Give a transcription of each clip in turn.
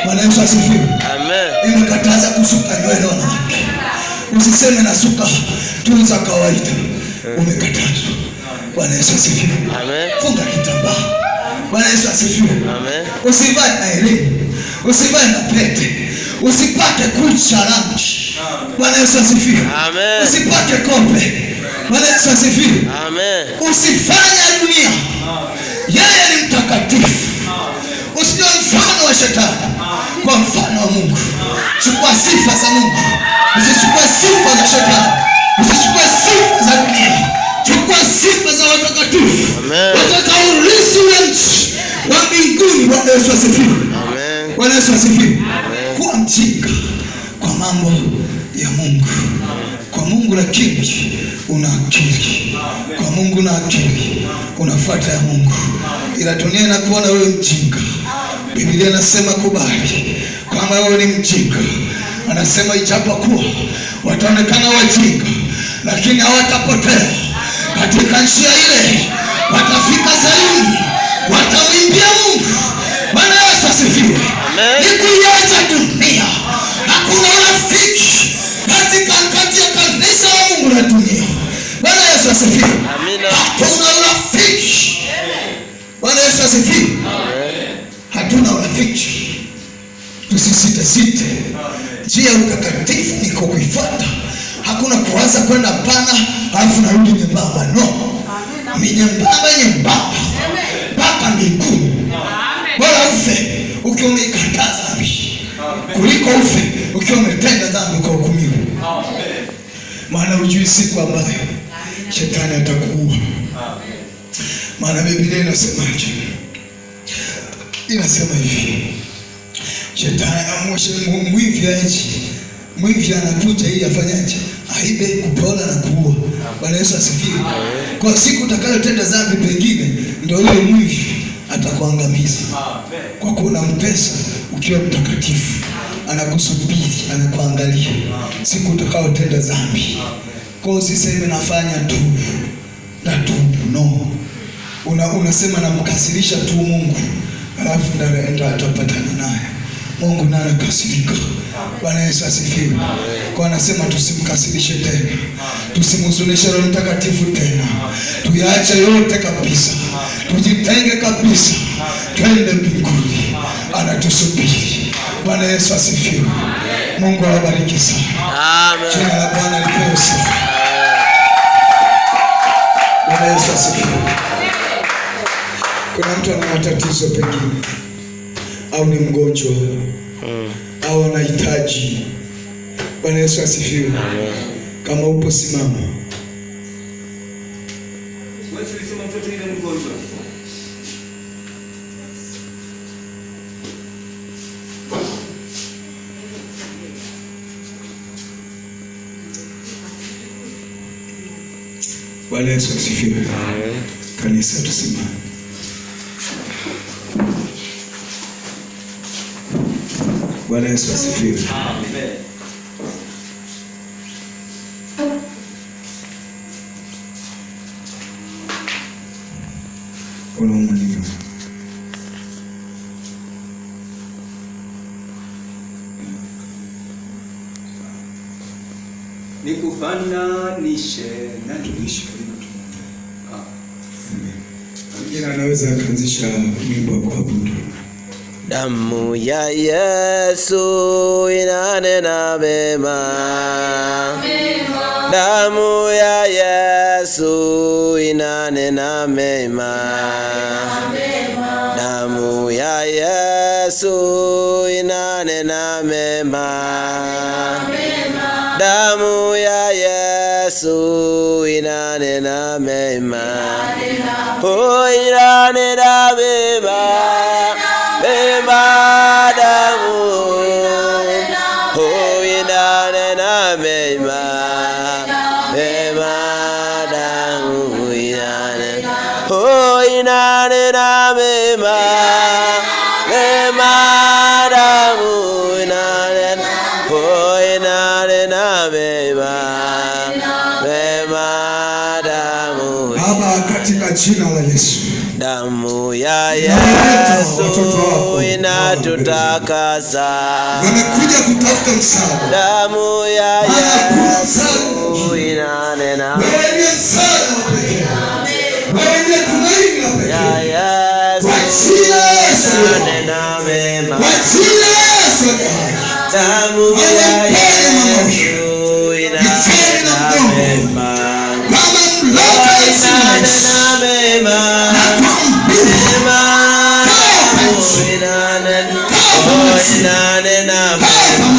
Bwana Yesu asifiwe. Amen. Imekataza kusuka nywele wanawake. Usiseme nasuka tu za kawaida. Umekatazwa. Bwana Yesu asifiwe. Amen. Funga kitambaa. Bwana Yesu asifiwe. Amen. Usivae na elimu. Usivae na pete. Usipate kucha rangi. Bwana Yesu asifiwe. Amen. Usipate kombe. Bwana Yesu asifiwe. Amen. Usifanye dunia. Yeye ni mtakatifu. Usijue mfano wa shetani kwa mfano wa Mungu. Chukua sifa za Mungu. Usichukue sifa za shetani. Usichukue sifa za dunia. Chukua sifa za watakatifu. Watakaurithi ule nchi wa mbinguni. Bwana Yesu asifiwe. Amen. Bwana Yesu asifiwe. Kuwa mjinga kwa mambo ya Mungu. Kwa Mungu lakini una akili. Kwa Mungu una akili. Unafuata ya Mungu. Ila dunia inakuona wewe mjinga. Biblia inasema kubali kwamba wewe ni mjinga. Anasema ijapokuwa wataonekana wajinga, lakini hawatapotea. Katika njia ile watafika Sayuni, watamwimbia Mungu. Bwana Yesu asifiwe. Ni kuiacha dunia. Hakuna urafiki kati ya kanisa la Mungu na dunia. Bwana Yesu asifiwe. Hakuna urafiki. Bwana Yesu asifiwe. Hatuna urafiki. Tusisite. Njia ya utakatifu ni kuifuata. Hakuna kuanza kwenda pana alafu narudi nyembamba. No. Nyembamba. Mpaka mbinguni. Bora ufe ukiwa umekataza dhambi kuliko ufe ukiwa umetenda dhambi ukahukumiwa. Maana hujui siku ambayo shetani atakuua. Maana Biblia inasemaje? Inasema hivi. Shetani mwivi anakuja ili afanyaje? Aibe, kupora na kuua. Bwana Yesu asifiwe. Kwa siku utakayotenda dhambi pengine ndio yule mwivi atakuangamiza. Kwa kuwa unampesa ukiwa mtakatifu, anakusubiri, anakuangalia siku utakayotenda dhambi. Kwa usiseme nafanya tu na tu. No. Unasema namkasirisha tu Mungu. Alafu ndio atapatana naye. Mungu naye anakasirika. Bwana Yesu asifiwe. Kwa anasema tusimkasirishe tena. Tusimhuzunishe Roho Mtakatifu tena. Tuyaache yote kabisa. Tujitenge kabisa. Twende mbinguni. Anatusubiri. Bwana Yesu asifiwe. Mungu awabariki sana. Amen. Jina la Bwana lipewe sifa. Bwana Yesu asifiwe. Kuna mtu ana matatizo pengine, au ni mgonjwa, au anahitaji. Bwana Yesu asifiwe. Kama upo simama. Bwana Yesu asifiwe. Kanisa tusimame. Bwana Yesu asifiwe. Amen. Unaomba nini? Nikufananishe na tulishi. Mwingine anaweza kuanzisha wimbo wa kuabudu. Damu ya Yesu inanena mema. Damu ya Yesu inanena mema. Damu ya Yesu inanena mema. Damu ya Yesu inanena mema. Oh, inanena mema. Baba, katika jina la Yesu, damu ya Yesu inatutakasa. Wamekuja kutafuta msaada. Damu ya Yesu inanena. Wenye msaada wenye tumaini ya Yesu inanena mema. Damu ya Yesu inanena mema. Inanena mema.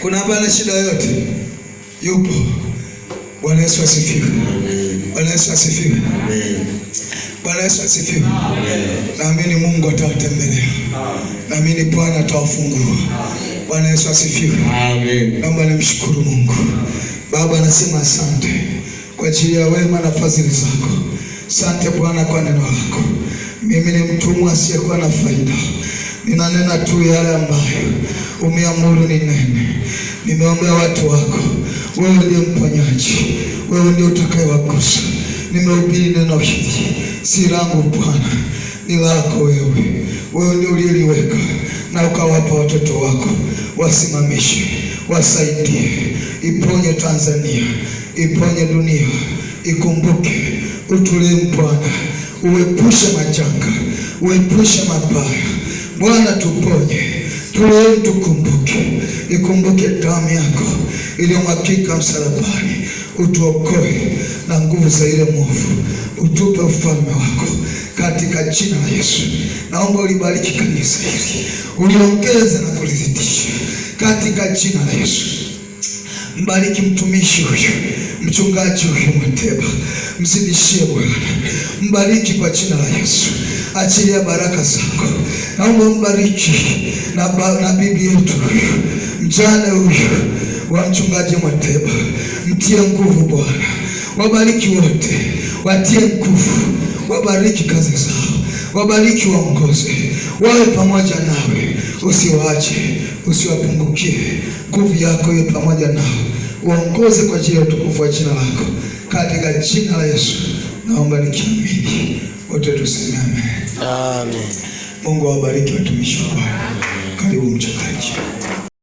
Kuna habari shida yote yupo. Bwana Yesu asifiwe. Bwana Yesu asifiwe. Bwana Yesu asifiwe. Naamini Mungu atawatembelea. Naamini Bwana atawafungua. Bwana Yesu asifiwe. Amen. Naomba nimshukuru Mungu. Baba, nasema asante kwa ajili ya wema na fadhili zako. Asante Bwana kwa neno lako. Mimi ni mtumwa asiyekuwa na faida. Ninanena tu yale ambayo umeamuru ninene. Nimeombea watu wako. Wewe ndiye mponyaji. Wewe ndiye utakayewagusa. Nimehubiri neno hili. Si langu Bwana, ni lako wewe. Wewe ndiye uliyeliweka na ukawapa watoto wako wasimamishe. wasaidie, iponye Tanzania, iponye dunia, ikumbuke, utulie Bwana, uepushe majanga, uepushe mabaya Bwana, tuponye, tulee, tukumbuke, ikumbuke damu yako iliyomwagika msalabani, utuokoe na nguvu za ile mwovu, utupe ufalme wako katika jina la Yesu. Naomba ulibariki kanisa hili, uliongeze na kulizidisha katika jina la Yesu. Mbariki mtumishi huyu, mchungaji huyu Mwateba, mzidishie Bwana, mbariki kwa jina la Yesu. Achilia baraka zako. Naomba mbariki na bibi yetu huyu, mjane huyu wa mchungaji Mwateba, mtie nguvu Bwana. Wabariki wote, watie nguvu, wabariki kazi zao, wabariki, waongoze, wawe pamoja nawe, usiwaache, usiwapungukie. Nguvu yako iwe pamoja nao, waongoze kwa ajili ya utukufu wa jina lako, katika jina la Yesu naomba nikiamini. Wote tuseme amen. Amen. Mungu awabariki watumishi wa Bwana. Karibu mchungaji.